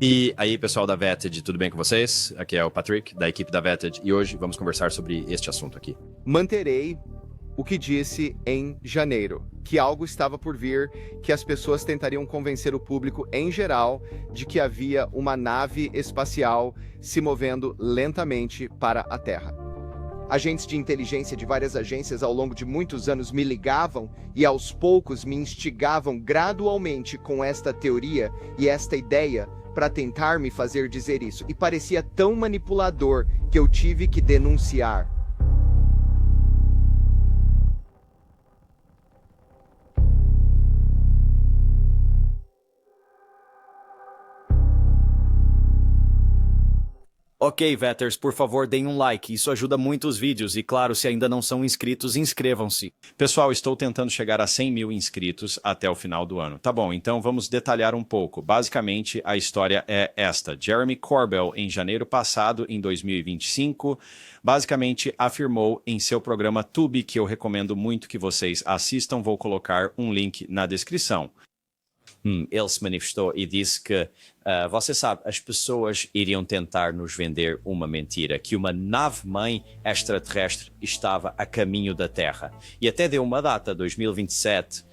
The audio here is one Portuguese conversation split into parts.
E aí, pessoal da Vetted, tudo bem com vocês? Aqui é o Patrick, da equipe da Vetted, e hoje vamos conversar sobre este assunto aqui. Manterei o que disse em janeiro, que algo estava por vir, que as pessoas tentariam convencer o público em geral de que havia uma nave espacial se movendo lentamente para a Terra. Agentes de inteligência de várias agências ao longo de muitos anos me ligavam e aos poucos me instigavam gradualmente com esta teoria e esta ideia para tentar me fazer dizer isso. E parecia tão manipulador que eu tive que denunciar. Ok, Vetters, por favor, deem um like, isso ajuda muito os vídeos e, claro, se ainda não são inscritos, inscrevam-se. Pessoal, estou tentando chegar a 100 mil inscritos até o final do ano. Tá bom, então vamos detalhar um pouco. Basicamente, a história é esta. Jeremy Corbell, em janeiro passado, em 2025, basicamente afirmou em seu programa Tubi, que eu recomendo muito que vocês assistam, vou colocar um link na descrição. Ele se manifestou e disse que, você sabe, as pessoas iriam tentar nos vender uma mentira, que uma nave-mãe extraterrestre estava a caminho da Terra. E até deu uma data, 2027.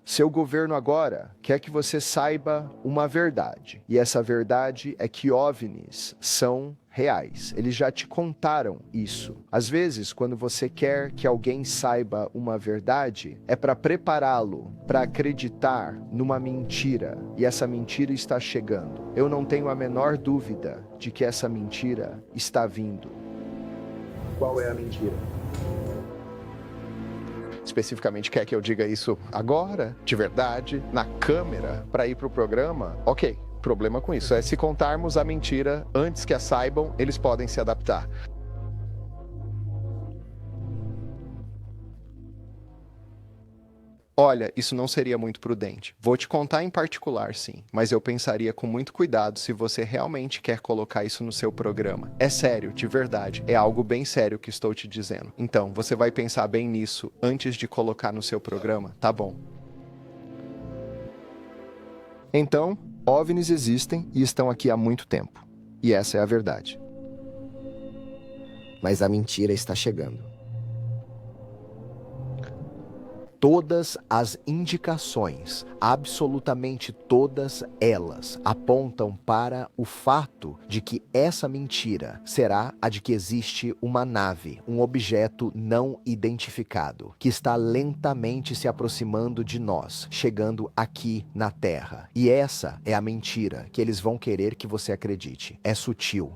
Seu governo agora quer que você saiba uma verdade. E essa verdade é que OVNIs são reais. Eles já te contaram isso. Às vezes, quando você quer que alguém saiba uma verdade, é para prepará-lo para acreditar numa mentira. E essa mentira está chegando. Eu não tenho a menor dúvida de que essa mentira está vindo. Qual é a mentira? Especificamente quer que eu diga isso agora, de verdade, na câmera, para ir para o programa? Ok, problema com isso é se contarmos a mentira antes que a saibam, eles podem se adaptar. Olha, isso não seria muito prudente. Vou te contar em particular, sim, mas eu pensaria com muito cuidado se você realmente quer colocar isso no seu programa. É sério, de verdade, é algo bem sério que estou te dizendo. Então, você vai pensar bem nisso antes de colocar no seu programa, tá bom? Então, OVNIs existem e estão aqui há muito tempo. E essa é a verdade. Mas a mentira está chegando. Todas as indicações, absolutamente todas elas, apontam para o fato de que essa mentira será a de que existe uma nave, um objeto não identificado, que está lentamente se aproximando de nós, chegando aqui na Terra. E essa é a mentira que eles vão querer que você acredite. É sutil.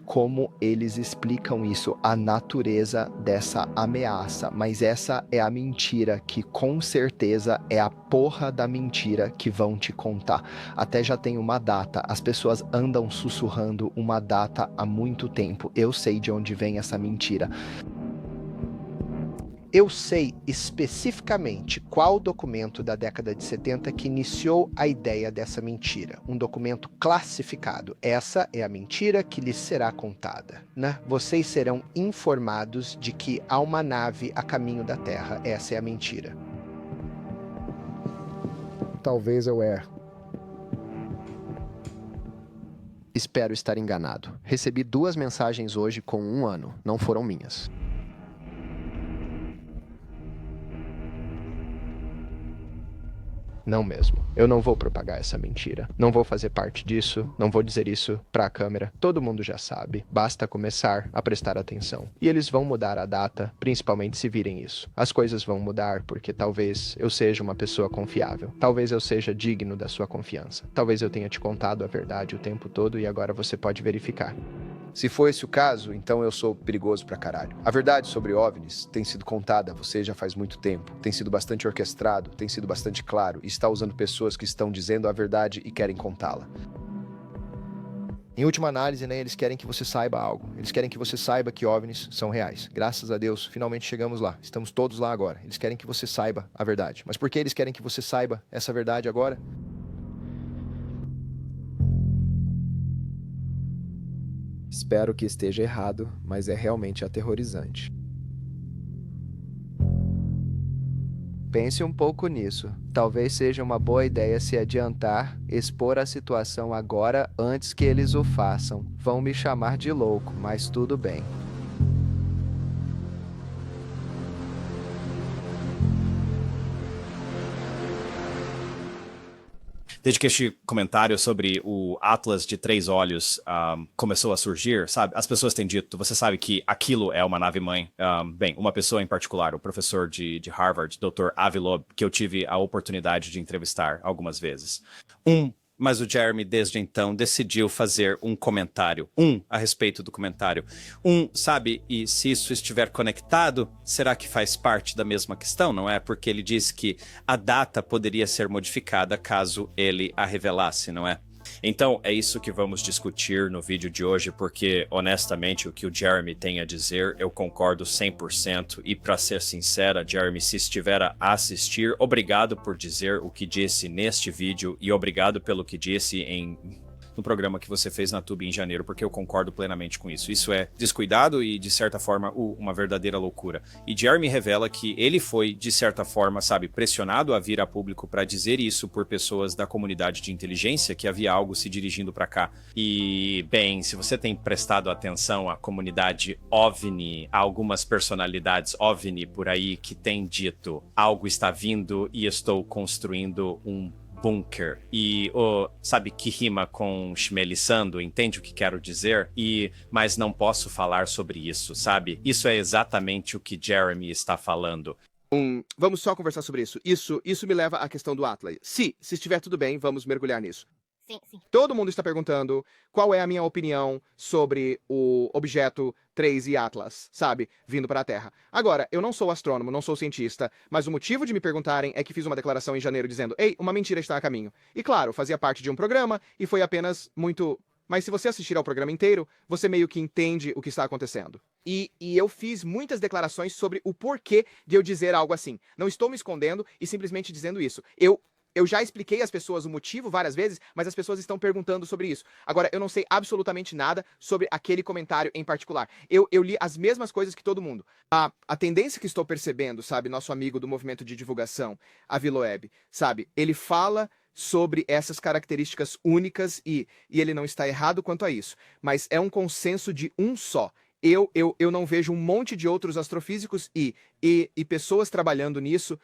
Como eles explicam isso, a natureza dessa ameaça, mas essa é a mentira que com certeza é a porra da mentira que vão te contar. Até já tem uma data, as pessoas andam sussurrando uma data há muito tempo. Eu sei de onde vem essa mentira. Eu sei especificamente qual documento da década de 70 que iniciou a ideia dessa mentira. Um documento classificado. Essa é a mentira que lhes será contada, né? Vocês serão informados de que há uma nave a caminho da Terra. Essa é a mentira. Talvez eu erre. Espero estar enganado. Recebi 2 mensagens hoje com 1 ano. Não foram minhas. Não mesmo. Eu não vou propagar essa mentira. Não vou fazer parte disso. Não vou dizer isso para a câmera. Todo mundo já sabe. Basta começar a prestar atenção. E eles vão mudar a data, principalmente se virem isso. As coisas vão mudar porque talvez eu seja uma pessoa confiável. Talvez eu seja digno da sua confiança. Talvez eu tenha te contado a verdade o tempo todo e agora você pode verificar. Se for esse o caso, então eu sou perigoso pra caralho. A verdade sobre OVNIs tem sido contada a você já faz muito tempo, tem sido bastante orquestrado, tem sido bastante claro e está usando pessoas que estão dizendo a verdade e querem contá-la. Em última análise, né, eles querem que você saiba algo. Eles querem que você saiba que OVNIs são reais. Graças a Deus, finalmente chegamos lá. Estamos todos lá agora. Eles querem que você saiba a verdade. Mas por que eles querem que você saiba essa verdade agora? Espero que esteja errado, mas é realmente aterrorizante. Pense um pouco nisso. Talvez seja uma boa ideia se adiantar, expor a situação agora antes que eles o façam. Vão me chamar de louco, mas tudo bem. Desde que este comentário sobre o Atlas de 3 olhos começou a surgir, sabe? As pessoas têm dito, você sabe que aquilo é uma nave-mãe. Bem, uma pessoa em particular, o professor de Harvard, Dr. Avi Loeb, que eu tive a oportunidade de entrevistar algumas vezes. Mas o Jeremy, desde então, decidiu fazer um comentário. A respeito do comentário. Sabe, e se isso estiver conectado, será que faz parte da mesma questão, não é? Porque ele disse que a data poderia ser modificada caso ele a revelasse, não é? Então, é isso que vamos discutir no vídeo de hoje, porque, honestamente, o que o Jeremy tem a dizer, eu concordo 100%. E, para ser sincera, Jeremy, se estiver a assistir, obrigado por dizer o que disse neste vídeo e obrigado pelo que disse no programa que você fez na Tube em janeiro, porque eu concordo plenamente com isso. Isso é descuidado e, de certa forma, uma verdadeira loucura. E Jeremy revela que ele foi, de certa forma, sabe, pressionado a vir a público para dizer isso por pessoas da comunidade de inteligência, que havia algo se dirigindo para cá. E, bem, se você tem prestado atenção à comunidade OVNI, há algumas personalidades OVNI por aí que têm dito algo está vindo e estou construindo um bunker, e sabe, que rima com esmeliçando, entende o que quero dizer? Mas não posso falar sobre isso, sabe? Isso é exatamente o que Jeremy está falando. Vamos só conversar sobre isso. Isso me leva à questão do Atlas. Se estiver tudo bem, vamos mergulhar nisso. Sim. Todo mundo está perguntando qual é a minha opinião sobre o objeto 3 e Atlas, sabe, vindo para a Terra. Agora, eu não sou astrônomo, não sou cientista, mas o motivo de me perguntarem é que fiz uma declaração em janeiro dizendo: ei, uma mentira está a caminho. E claro, fazia parte de um programa e foi apenas muito... Mas se você assistir ao programa inteiro, você meio que entende o que está acontecendo. E eu fiz muitas declarações sobre o porquê de eu dizer algo assim. Não estou me escondendo e simplesmente dizendo isso. Eu já expliquei às pessoas o motivo várias vezes, mas as pessoas estão perguntando sobre isso. Agora, eu não sei absolutamente nada sobre aquele comentário em particular. Eu li as mesmas coisas que todo mundo. A tendência que estou percebendo, sabe, nosso amigo do movimento de divulgação, Avi Loeb, sabe, ele fala sobre essas características únicas e ele não está errado quanto a isso. Mas é um consenso de um só. Eu não vejo um monte de outros astrofísicos e pessoas trabalhando nisso,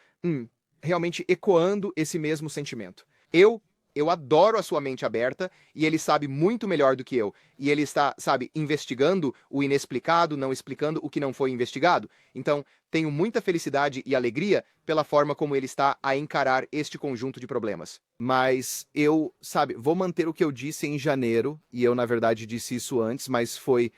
realmente ecoando esse mesmo sentimento. Eu adoro a sua mente aberta e ele sabe muito melhor do que eu. E ele está, sabe, investigando o inexplicado, não explicando o que não foi investigado. Então, tenho muita felicidade e alegria pela forma como ele está a encarar este conjunto de problemas. Mas eu, sabe, vou manter o que eu disse em janeiro, e eu, na verdade, disse isso antes, mas foi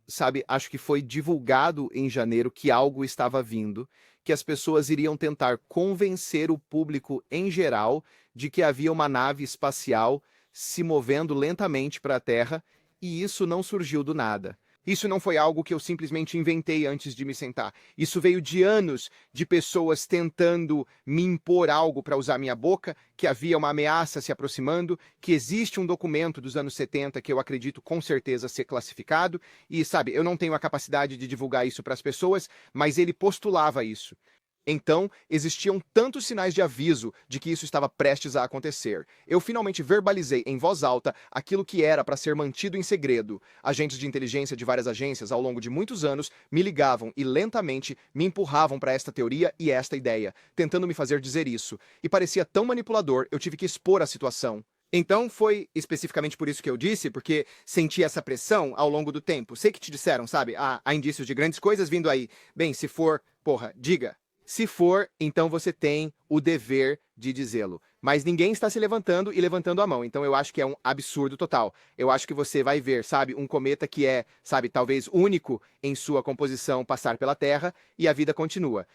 sabe, acho que foi divulgado em janeiro que algo estava vindo, que as pessoas iriam tentar convencer o público em geral de que havia uma nave espacial se movendo lentamente para a Terra, e isso não surgiu do nada. Isso não foi algo que eu simplesmente inventei antes de me sentar. Isso veio de anos de pessoas tentando me impor algo para usar minha boca, que havia uma ameaça se aproximando, que existe um documento dos anos 70 que eu acredito com certeza ser classificado, e sabe, eu não tenho a capacidade de divulgar isso para as pessoas, mas ele postulava isso. Então, existiam tantos sinais de aviso de que isso estava prestes a acontecer. Eu finalmente verbalizei em voz alta aquilo que era para ser mantido em segredo. Agentes de inteligência de várias agências, ao longo de muitos anos, me ligavam e lentamente me empurravam para esta teoria e esta ideia, tentando me fazer dizer isso. E parecia tão manipulador, eu tive que expor a situação. Então, foi especificamente por isso que eu disse, porque senti essa pressão ao longo do tempo. Sei que te disseram, sabe? Há indícios de grandes coisas vindo aí. Bem, se for, porra, diga. Se for, então você tem o dever de dizê-lo. Mas ninguém está se levantando e levantando a mão, então eu acho que é um absurdo total. Eu acho que você vai ver, sabe, um cometa que é, sabe, talvez único em sua composição passar pela Terra e a vida continua.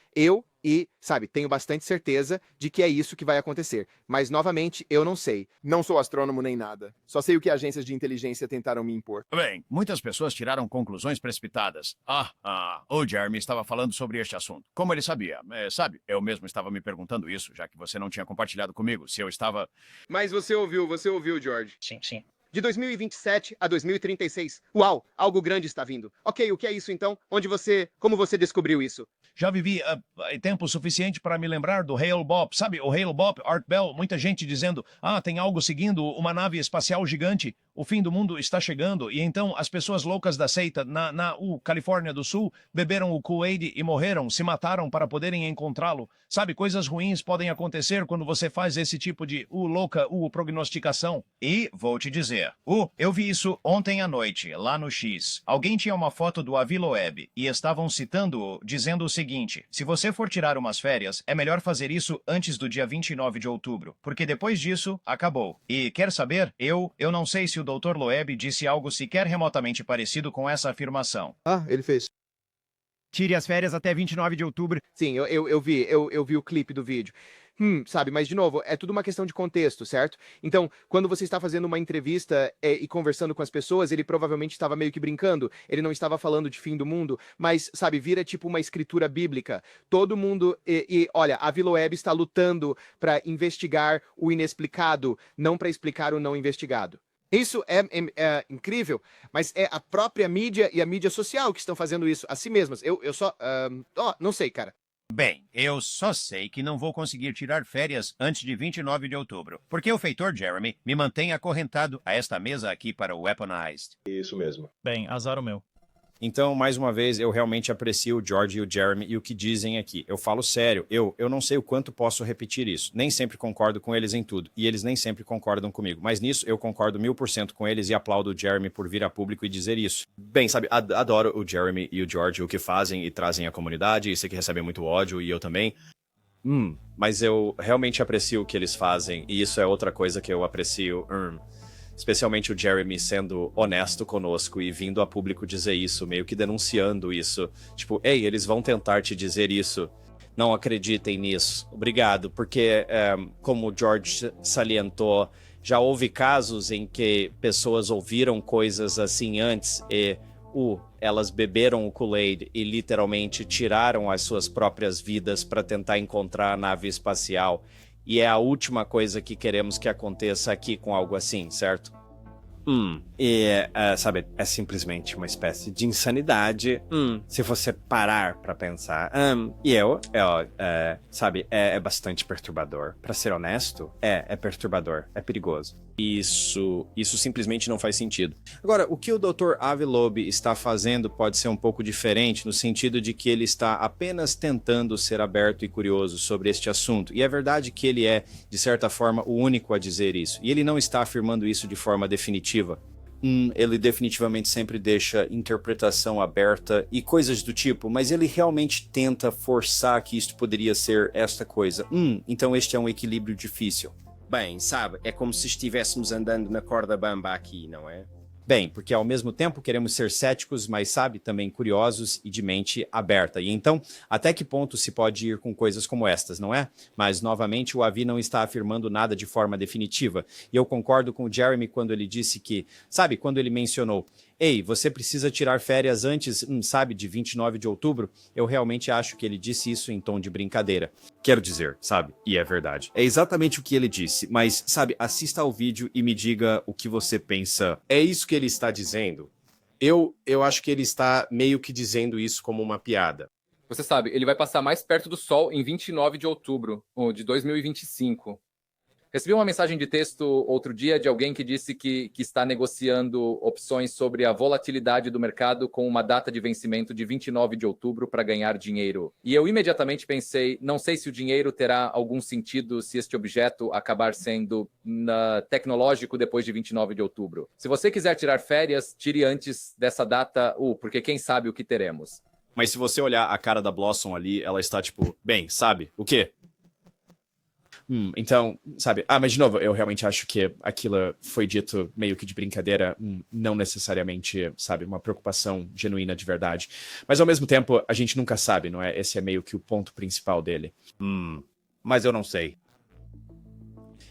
Sabe, tenho bastante certeza de que é isso que vai acontecer. Mas, novamente, eu não sei. Não sou astrônomo nem nada. Só sei o que agências de inteligência tentaram me impor. Bem, muitas pessoas tiraram conclusões precipitadas. O Jeremy estava falando sobre este assunto. Como ele sabia? Sabe, eu mesmo estava me perguntando isso, já que você não tinha compartilhado comigo, se eu estava... Mas você ouviu, George. Sim. De 2027 a 2036. Uau, algo grande está vindo. Ok, o que é isso então? Como você descobriu isso? Já vivi tempo suficiente para me lembrar do Hale Bopp. Sabe, o Hale Bopp, Art Bell, muita gente dizendo, tem algo seguindo uma nave espacial gigante. O fim do mundo está chegando. E então as pessoas loucas da seita na Califórnia do Sul beberam o Kool-Aid e morreram, se mataram para poderem encontrá-lo. Sabe, coisas ruins podem acontecer quando você faz esse tipo de prognosticação. E vou te dizer, eu vi isso ontem à noite, lá no X. Alguém tinha uma foto do Avi Loeb e estavam citando-o, dizendo o seguinte: se você for tirar umas férias, é melhor fazer isso antes do dia 29 de outubro, porque depois disso, acabou. E quer saber? Eu não sei se o Dr. Loeb disse algo sequer remotamente parecido com essa afirmação. Ele fez. Tire as férias até 29 de outubro. Sim, eu vi o clipe do vídeo. Sabe, mas de novo, é tudo uma questão de contexto, certo? Então, quando você está fazendo uma entrevista e conversando com as pessoas, ele provavelmente estava meio que brincando, ele não estava falando de fim do mundo, mas, sabe, vira tipo uma escritura bíblica. Todo mundo, olha, a Avi Loeb está lutando para investigar o inexplicado, não para explicar o não investigado. Isso é incrível, mas é a própria mídia e a mídia social que estão fazendo isso a si mesmas. Eu só, não sei, cara. Bem, eu só sei que não vou conseguir tirar férias antes de 29 de outubro, porque o feitor Jeremy me mantém acorrentado a esta mesa aqui para o Weaponized. Isso mesmo. Bem, azar o meu. Então, mais uma vez, eu realmente aprecio o George e o Jeremy e o que dizem aqui. Eu falo sério, eu não sei o quanto posso repetir isso. Nem sempre concordo com eles em tudo, e eles nem sempre concordam comigo. Mas nisso, eu concordo 1000% com eles e aplaudo o Jeremy por vir a público e dizer isso. Bem, sabe, adoro o Jeremy e o George, o que fazem e trazem à comunidade, e sei que recebem muito ódio, e eu também. Mas eu realmente aprecio o que eles fazem, e isso é outra coisa que eu aprecio. Especialmente o Jeremy sendo honesto conosco e vindo a público dizer isso, meio que denunciando isso. Tipo, ei, eles vão tentar te dizer isso. Não acreditem nisso. Obrigado, porque, como o George salientou, já houve casos em que pessoas ouviram coisas assim antes e elas beberam o Kool-Aid e literalmente tiraram as suas próprias vidas para tentar encontrar a nave espacial. E é a última coisa que queremos que aconteça aqui com algo assim, certo? Sabe, é simplesmente uma espécie de insanidade, se você parar pra pensar. Sabe, é bastante perturbador. Pra ser honesto, é perturbador, é perigoso. Isso simplesmente não faz sentido. Agora, o que o Dr. Avi Loeb está fazendo pode ser um pouco diferente, no sentido de que ele está apenas tentando ser aberto e curioso sobre este assunto. E é verdade que ele é, de certa forma, o único a dizer isso. E ele não está afirmando isso de forma definitiva. Ele definitivamente sempre deixa interpretação aberta e coisas do tipo, mas ele realmente tenta forçar que isto poderia ser esta coisa. Então este é um equilíbrio difícil. Bem, sabe, é como se estivéssemos andando na corda bamba aqui, não é? Bem, porque ao mesmo tempo queremos ser céticos, mas, sabe, também curiosos e de mente aberta. E então, até que ponto se pode ir com coisas como estas, não é? Mas, novamente, o Avi não está afirmando nada de forma definitiva. E eu concordo com o Jeremy quando ele disse que, sabe, quando ele mencionou, ei, você precisa tirar férias antes, sabe, de 29 de outubro, eu realmente acho que ele disse isso em tom de brincadeira. Quero dizer, sabe, e é verdade. É exatamente o que ele disse, mas, sabe, assista ao vídeo e me diga o que você pensa. É isso que ele está dizendo? Eu acho que ele está meio que dizendo isso como uma piada. Você sabe, ele vai passar mais perto do Sol em 29 de outubro de 2025. Recebi uma mensagem de texto outro dia de alguém que disse que está negociando opções sobre a volatilidade do mercado com uma data de vencimento de 29 de outubro para ganhar dinheiro. E eu imediatamente pensei, não sei se o dinheiro terá algum sentido se este objeto acabar sendo tecnológico depois de 29 de outubro. Se você quiser tirar férias, tire antes dessa data, porque quem sabe o que teremos. Mas se você olhar a cara da Blossom ali, ela está tipo, bem, sabe, o quê? Então, sabe... mas de novo, eu realmente acho que aquilo foi dito meio que de brincadeira, não necessariamente, sabe, uma preocupação genuína de verdade. Mas ao mesmo tempo, a gente nunca sabe, não é? Esse é meio que o ponto principal dele. Mas eu não sei.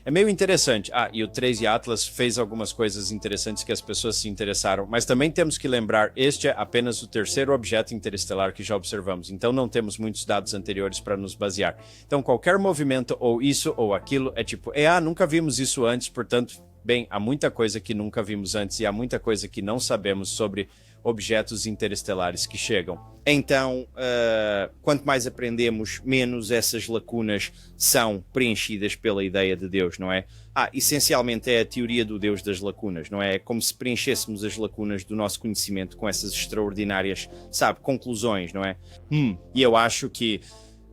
É meio interessante. E o Tracy Atlas fez algumas coisas interessantes que as pessoas se interessaram, mas também temos que lembrar, este é apenas o terceiro objeto interestelar que já observamos, então não temos muitos dados anteriores para nos basear. Então qualquer movimento ou isso ou aquilo é tipo, nunca vimos isso antes, portanto, Bem, há muita coisa que nunca vimos antes e há muita coisa que não sabemos sobre objetos interestelares que chegam. Então, quanto mais aprendemos, menos essas lacunas são preenchidas pela ideia de Deus, não é? Essencialmente é a teoria do Deus das lacunas, não é? É como se preenchêssemos as lacunas do nosso conhecimento com essas extraordinárias, conclusões, não é? E eu acho que,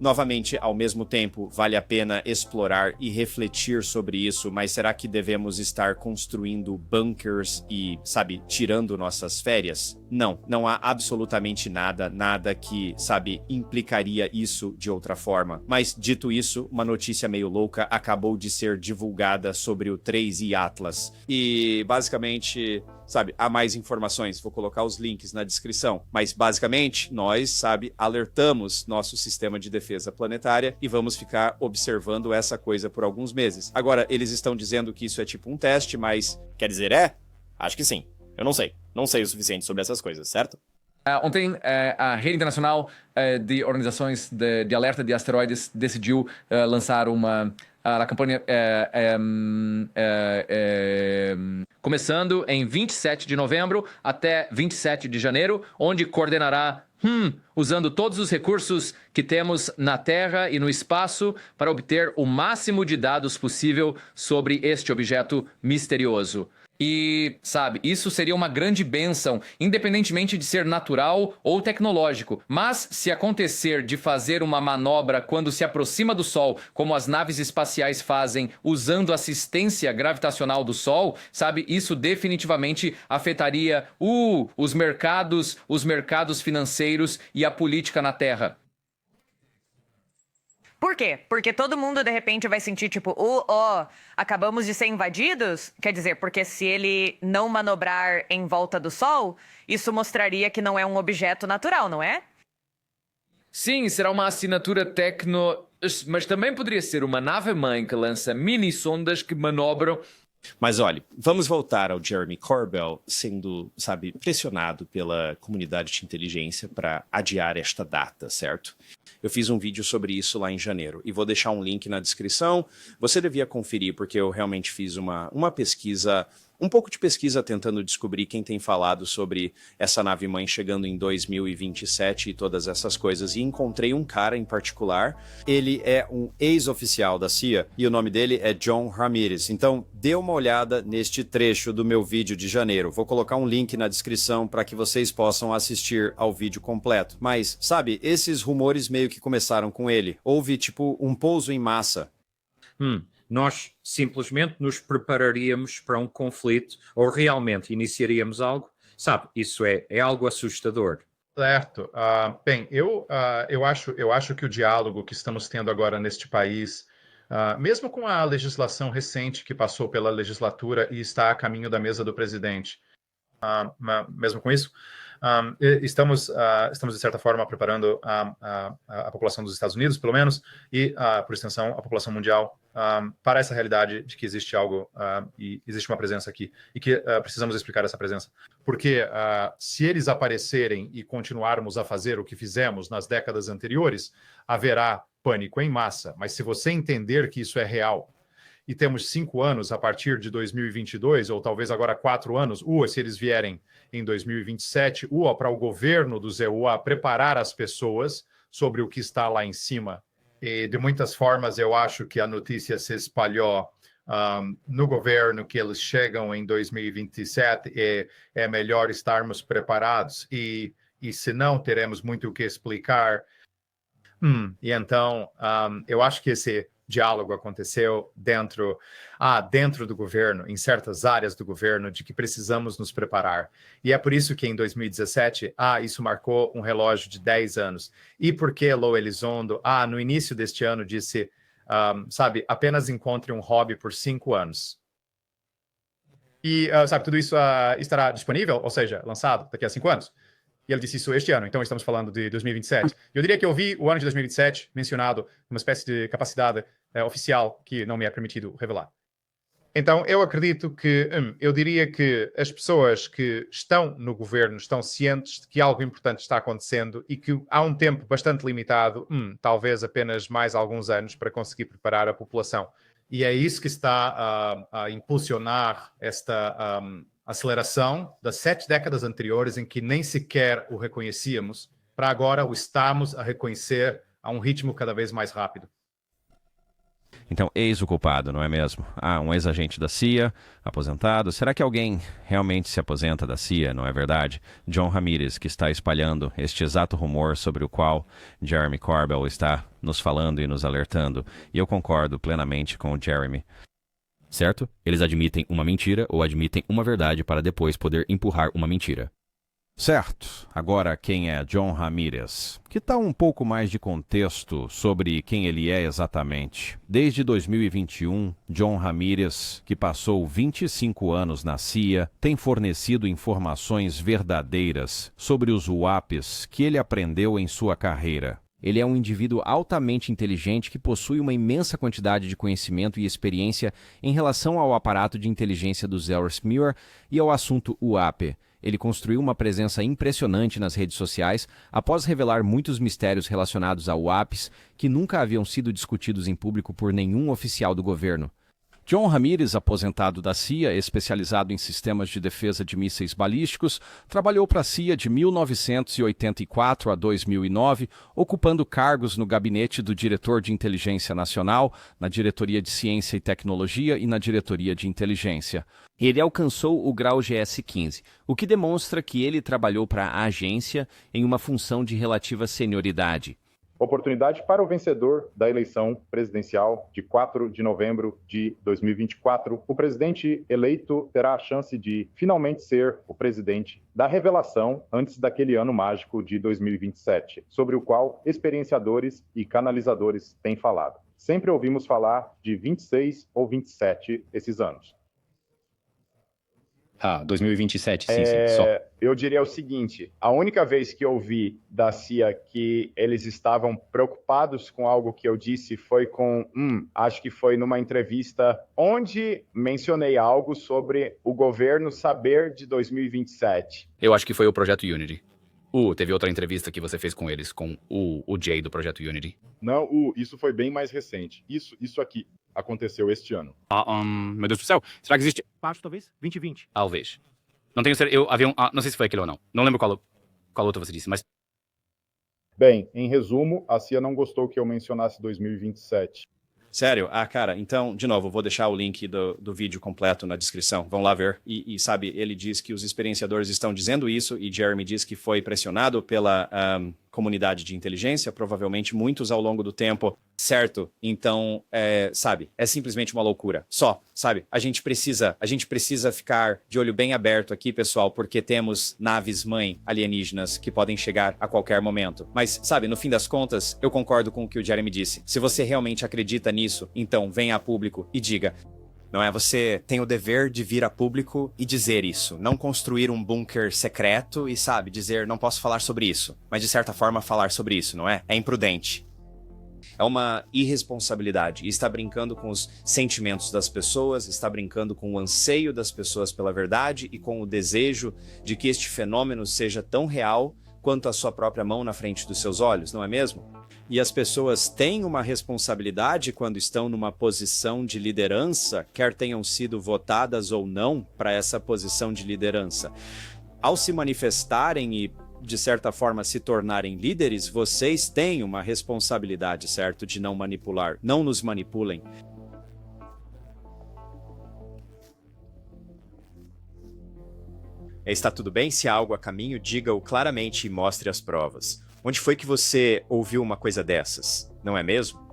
novamente, ao mesmo tempo, vale a pena explorar e refletir sobre isso, mas será que devemos estar construindo bunkers e, tirando nossas férias? Não há absolutamente nada que, implicaria isso de outra forma. Mas, dito isso, uma notícia meio louca acabou de ser divulgada sobre o 3i Atlas. E, basicamente, há mais informações, vou colocar os links na descrição. Mas, basicamente, nós, alertamos nosso sistema de defesa planetária e vamos ficar observando essa coisa por alguns meses. Agora, eles estão dizendo que isso é tipo um teste, mas... Quer dizer, Acho que sim. Eu não sei. Não sei o suficiente sobre essas coisas, certo? Ontem, a Rede Internacional de Organizações de Alerta de Asteroides decidiu lançar a campanha começando em 27 de novembro até 27 de janeiro, onde coordenará, usando todos os recursos que temos na Terra e no espaço para obter o máximo de dados possível sobre este objeto misterioso. E, isso seria uma grande bênção, independentemente de ser natural ou tecnológico. Mas, se acontecer de fazer uma manobra quando se aproxima do Sol, como as naves espaciais fazem, usando assistência gravitacional do Sol, isso definitivamente afetaria os mercados financeiros e a política na Terra. Por quê? Porque todo mundo, de repente, vai sentir, acabamos de ser invadidos? Quer dizer, porque se ele não manobrar em volta do Sol, isso mostraria que não é um objeto natural, não é? Sim, será uma assinatura mas também poderia ser uma nave-mãe que lança mini-sondas que manobram. Mas olha, vamos voltar ao Jeremy Corbell sendo, pressionado pela comunidade de inteligência para adiar esta data, certo? Eu fiz um vídeo sobre isso lá em janeiro e vou deixar um link na descrição. Você devia conferir porque eu realmente fiz uma pesquisa, um pouco de pesquisa tentando descobrir quem tem falado sobre essa nave-mãe chegando em 2027 e todas essas coisas. E encontrei um cara em particular, ele é um ex-oficial da CIA e o nome dele é John Ramirez. Então, dê uma olhada neste trecho do meu vídeo de janeiro. Vou colocar um link na descrição para que vocês possam assistir ao vídeo completo. Mas, esses rumores meio que começaram com ele. Houve, um pouso em massa. Nós simplesmente nos prepararíamos para um conflito ou realmente iniciaríamos algo? Isso é algo assustador. Certo. Bem, eu acho que o diálogo que estamos tendo agora neste país, mesmo com a legislação recente que passou pela legislatura e está a caminho da mesa do presidente, mesmo com isso, estamos de certa forma preparando a população dos Estados Unidos, pelo menos, e por extensão a população mundial para essa realidade de que existe algo e existe uma presença aqui e que precisamos explicar essa presença. Porque se eles aparecerem e continuarmos a fazer o que fizemos nas décadas anteriores, haverá pânico em massa. Mas se você entender que isso é real e temos 5 anos a partir de 2022, ou talvez agora 4 anos, se eles vierem em 2027, para o governo do ZEUA preparar as pessoas sobre o que está lá em cima. E de muitas formas eu acho que a notícia se espalhou no governo que eles chegam em 2027 e é melhor estarmos preparados e se não, teremos muito o que explicar. E então, eu acho que esse diálogo aconteceu dentro do governo, em certas áreas do governo, de que precisamos nos preparar. E é por isso que em 2017, isso marcou um relógio de 10 anos. E por que Lo Elizondo, no início deste ano, disse, apenas encontre um hobby por 5 anos. E, tudo isso estará disponível, ou seja, lançado daqui a 5 anos. E ele disse isso este ano, então estamos falando de 2027. Eu diria que eu vi o ano de 2027 mencionado uma espécie de capacidade oficial que não me é permitido revelar. Então, eu acredito que, eu diria que as pessoas que estão no governo estão cientes de que algo importante está acontecendo e que há um tempo bastante limitado, talvez apenas mais alguns anos, para conseguir preparar a população. e é isso que está a impulsionar esta aceleração das 7 décadas anteriores em que nem sequer o reconhecíamos, para agora o estarmos a reconhecer a um ritmo cada vez mais rápido. Então, eis o culpado, não é mesmo? Ah, um ex-agente da CIA, aposentado. Será que alguém realmente se aposenta da CIA, não é verdade? John Ramirez, que está espalhando este exato rumor sobre o qual Jeremy Corbell está nos falando e nos alertando. E eu concordo plenamente com o Jeremy. Certo? Eles admitem uma mentira ou admitem uma verdade para depois poder empurrar uma mentira. Certo. Agora, quem é John Ramirez? Que tal um pouco mais de contexto sobre quem ele é exatamente? Desde 2021, John Ramirez, que passou 25 anos na CIA, tem fornecido informações verdadeiras sobre os UAPs que ele aprendeu em sua carreira. Ele é um indivíduo altamente inteligente que possui uma imensa quantidade de conhecimento e experiência em relação ao aparato de inteligência do Zelrus Muir e ao assunto UAP. Ele construiu uma presença impressionante nas redes sociais após revelar muitos mistérios relacionados a UAPs que nunca haviam sido discutidos em público por nenhum oficial do governo. John Ramirez, aposentado da CIA, especializado em sistemas de defesa de mísseis balísticos, trabalhou para a CIA de 1984 a 2009, ocupando cargos no gabinete do diretor de Inteligência Nacional, na Diretoria de Ciência e Tecnologia e na Diretoria de Inteligência. Ele alcançou o grau GS-15, o que demonstra que ele trabalhou para a agência em uma função de relativa senioridade. Oportunidade para o vencedor da eleição presidencial de 4 de novembro de 2024. O presidente eleito terá a chance de finalmente ser o presidente da revelação antes daquele ano mágico de 2027, sobre o qual experienciadores e canalizadores têm falado. Sempre ouvimos falar de 26 ou 27 esses anos. 2027, sim, só. Eu diria o seguinte, a única vez que eu ouvi da CIA que eles estavam preocupados com algo que eu disse foi acho que foi numa entrevista onde mencionei algo sobre o governo saber de 2027. Eu acho que foi o Projeto Unity. Teve outra entrevista que você fez com eles, com o Jay do Projeto Unity. Não, isso foi bem mais recente. Isso aqui aconteceu este ano. Meu Deus do céu. Será que existe... Acho, talvez, 2020. Talvez. Não tenho certeza. Não sei se foi aquele ou não. Não lembro qual outro você disse, mas... Bem, em resumo, a CIA não gostou que eu mencionasse 2027. Sério? Ah, cara, então, de novo, vou deixar o link do vídeo completo na descrição. Vão lá ver. E sabe, ele diz que os experienciadores estão dizendo isso e Jeremy diz que foi pressionado pela comunidade de inteligência, provavelmente muitos ao longo do tempo, certo? Então, sabe, é simplesmente uma loucura. Só, sabe, a gente precisa ficar de olho bem aberto aqui, pessoal, porque temos naves-mãe alienígenas que podem chegar a qualquer momento. Mas, sabe, no fim das contas, eu concordo com o que o Jeremy disse. Se você realmente acredita nisso, então venha a público e diga. Não é? Você tem o dever de vir a público e dizer isso. Não construir um bunker secreto e, sabe, dizer não posso falar sobre isso. Mas, de certa forma, falar sobre isso, não é? É imprudente. É uma irresponsabilidade. E está brincando com os sentimentos das pessoas, está brincando com o anseio das pessoas pela verdade e com o desejo de que este fenômeno seja tão real quanto a sua própria mão na frente dos seus olhos, não é mesmo? E as pessoas têm uma responsabilidade quando estão numa posição de liderança, quer tenham sido votadas ou não para essa posição de liderança. Ao se manifestarem e, de certa forma, se tornarem líderes, vocês têm uma responsabilidade, certo? De não manipular. Não nos manipulem. Está tudo bem? Se há algo a caminho, diga-o claramente e mostre as provas. Onde foi que você ouviu uma coisa dessas? Não é mesmo?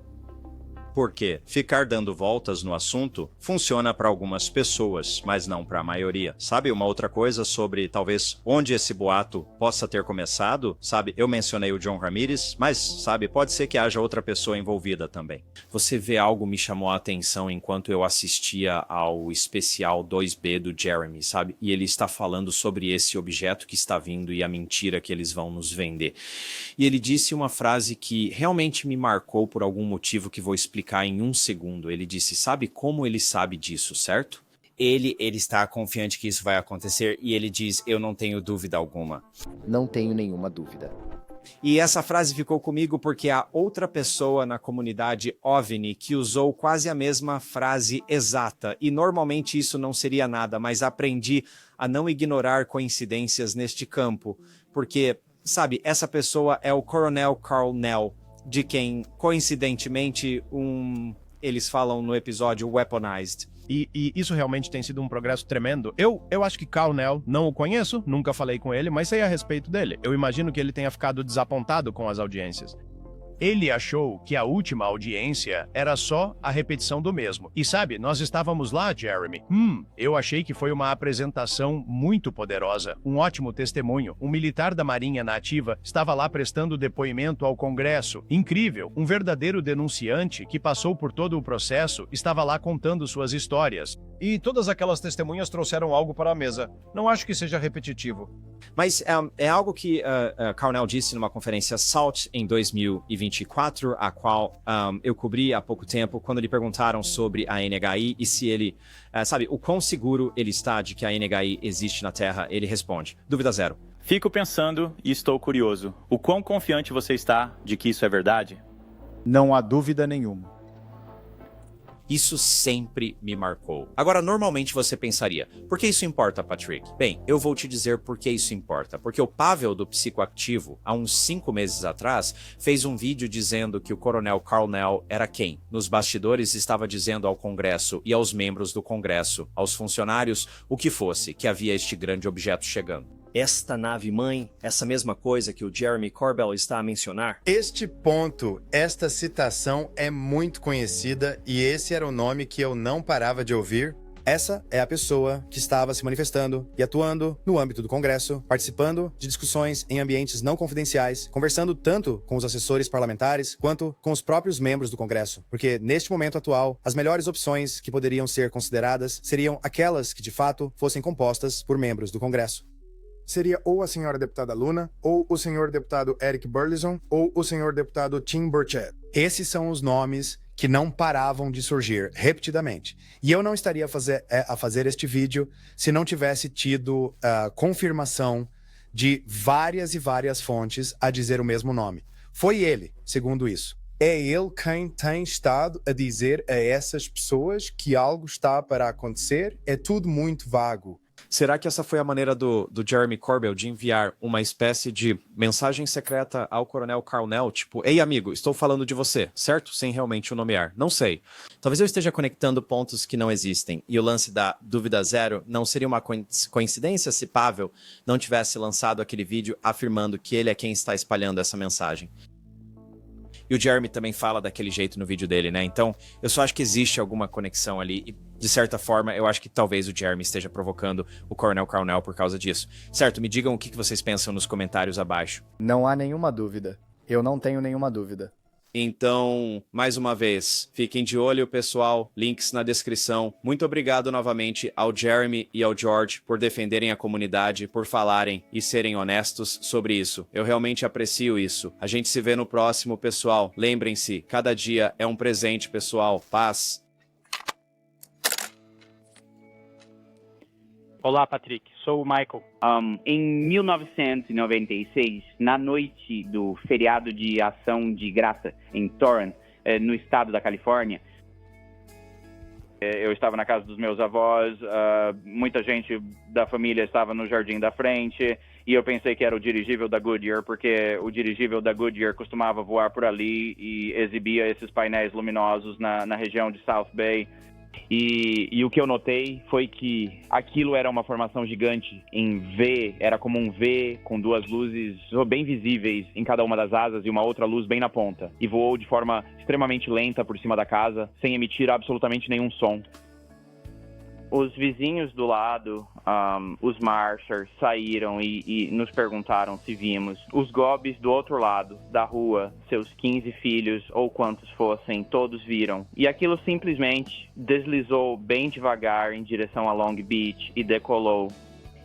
Porque ficar dando voltas no assunto funciona para algumas pessoas, mas não para a maioria. Sabe uma outra coisa sobre talvez onde esse boato possa ter começado? Sabe, eu mencionei o John Ramirez, mas sabe, pode ser que haja outra pessoa envolvida também. Você vê algo me chamou a atenção enquanto eu assistia ao especial 2B do Jeremy, sabe? E ele está falando sobre esse objeto que está vindo e a mentira que eles vão nos vender. E ele disse uma frase que realmente me marcou por algum motivo que vou explicar em um segundo. Ele disse, sabe como ele sabe disso, certo? Ele está confiante que isso vai acontecer e ele diz, eu não tenho dúvida alguma. Não tenho nenhuma dúvida. E essa frase ficou comigo porque há outra pessoa na comunidade OVNI que usou quase a mesma frase exata. E normalmente isso não seria nada, mas aprendi a não ignorar coincidências neste campo. Porque, sabe, essa pessoa é o Coronel Carl Nell, de quem, coincidentemente, eles falam no episódio Weaponized. E isso realmente tem sido um progresso tremendo. Eu acho que Carl Nell, não o conheço, nunca falei com ele, mas sei a respeito dele. Eu imagino que ele tenha ficado desapontado com as audiências. Ele achou que a última audiência era só a repetição do mesmo. E sabe, nós estávamos lá, Jeremy. Eu achei que foi uma apresentação muito poderosa, um ótimo testemunho. Um militar da Marinha na ativa estava lá prestando depoimento ao Congresso. Incrível, um verdadeiro denunciante que passou por todo o processo estava lá contando suas histórias. E todas aquelas testemunhas trouxeram algo para a mesa. Não acho que seja repetitivo. Mas é algo que Carl Nell disse numa conferência SALT em 2024, a qual eu cobri há pouco tempo, quando lhe perguntaram sobre a NHI e se ele, sabe, o quão seguro ele está de que a NHI existe na Terra, ele responde, dúvida zero. Fico pensando e estou curioso. O quão confiante você está de que isso é verdade? Não há dúvida nenhuma. Isso sempre me marcou. Agora, normalmente você pensaria, por que isso importa, Patrick? Bem, eu vou te dizer por que isso importa. Porque o Pavel do Psicoativo, há uns 5 meses atrás, fez um vídeo dizendo que o Coronel Carl Nell era quem? Nos bastidores estava dizendo ao Congresso e aos membros do Congresso, aos funcionários, o que fosse, que havia este grande objeto chegando. Esta nave-mãe, essa mesma coisa que o Jeremy Corbell está a mencionar? Este ponto, esta citação é muito conhecida e esse era o nome que eu não parava de ouvir. Essa é a pessoa que estava se manifestando e atuando no âmbito do Congresso, participando de discussões em ambientes não confidenciais, conversando tanto com os assessores parlamentares quanto com os próprios membros do Congresso. Porque, neste momento atual, as melhores opções que poderiam ser consideradas seriam aquelas que, de fato, fossem compostas por membros do Congresso. Seria ou a senhora deputada Luna, ou o senhor deputado Eric Burleson, ou o senhor deputado Tim Burchett. Esses são os nomes que não paravam de surgir repetidamente. E eu não estaria a fazer este vídeo se não tivesse tido confirmação de várias e várias fontes a dizer o mesmo nome. Foi ele, segundo isso. É ele quem tem estado a dizer a essas pessoas que algo está para acontecer? É tudo muito vago. Será que essa foi a maneira do Jeremy Corbell de enviar uma espécie de mensagem secreta ao Coronel Carl Nell? Tipo, ei amigo, estou falando de você, certo? Sem realmente o nomear. Não sei. Talvez eu esteja conectando pontos que não existem. E o lance da dúvida zero não seria uma coincidência se Pavel não tivesse lançado aquele vídeo afirmando que ele é quem está espalhando essa mensagem. E o Jeremy também fala daquele jeito no vídeo dele, né? Então, eu só acho que existe alguma conexão ali. E, de certa forma, eu acho que talvez o Jeremy esteja provocando o Coronel Carl Nell por causa disso. Certo, me digam o que vocês pensam nos comentários abaixo. Não há nenhuma dúvida. Eu não tenho nenhuma dúvida. Então, mais uma vez, fiquem de olho, pessoal, links na descrição. Muito obrigado novamente ao Jeremy e ao George por defenderem a comunidade, por falarem e serem honestos sobre isso. Eu realmente aprecio isso. A gente se vê no próximo, pessoal. Lembrem-se, cada dia é um presente, pessoal. Paz. Olá, Patrick. Sou o Michael. Em 1996, na noite do feriado de Ação de Graça em Torrance, no estado da Califórnia, eu estava na casa dos meus avós, muita gente da família estava no jardim da frente, e eu pensei que era o dirigível da Goodyear, porque o dirigível da Goodyear costumava voar por ali e exibia esses painéis luminosos na região de South Bay. E o que eu notei foi que aquilo era uma formação gigante em V, era como um V com duas luzes bem visíveis em cada uma das asas e uma outra luz bem na ponta. E voou de forma extremamente lenta por cima da casa, sem emitir absolutamente nenhum som. Os vizinhos do lado, os Marshers, saíram e nos perguntaram se vimos. Os Gobbs do outro lado da rua, seus 15 filhos ou quantos fossem, todos viram. E aquilo simplesmente deslizou bem devagar em direção a Long Beach e decolou.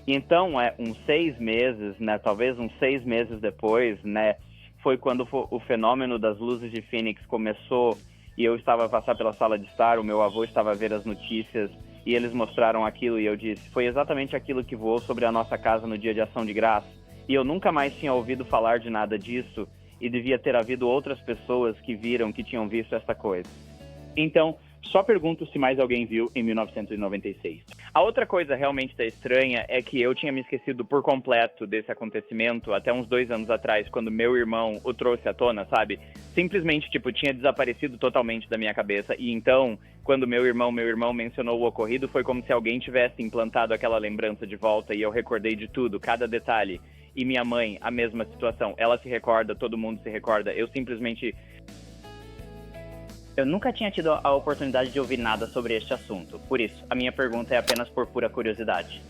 E então, uns 6 meses, né, talvez uns 6 meses depois, né, foi quando o fenômeno das luzes de Phoenix começou e eu estava a passar pela sala de estar, o meu avô estava a ver as notícias e eles mostraram aquilo e eu disse, foi exatamente aquilo que voou sobre a nossa casa no dia de Ação de Graça. e eu nunca mais tinha ouvido falar de nada disso, e devia ter havido outras pessoas que viram que tinham visto essa coisa. Então, só pergunto se mais alguém viu em 1996. A outra coisa realmente estranha é que eu tinha me esquecido por completo desse acontecimento até uns 2 anos atrás, quando meu irmão o trouxe à tona, sabe? Simplesmente, tinha desaparecido totalmente da minha cabeça. E então, quando meu irmão mencionou o ocorrido, foi como se alguém tivesse implantado aquela lembrança de volta e eu recordei de tudo, cada detalhe. E minha mãe, a mesma situação. Ela se recorda, todo mundo se recorda. Eu simplesmente... Eu nunca tinha tido a oportunidade de ouvir nada sobre este assunto, por isso, a minha pergunta é apenas por pura curiosidade.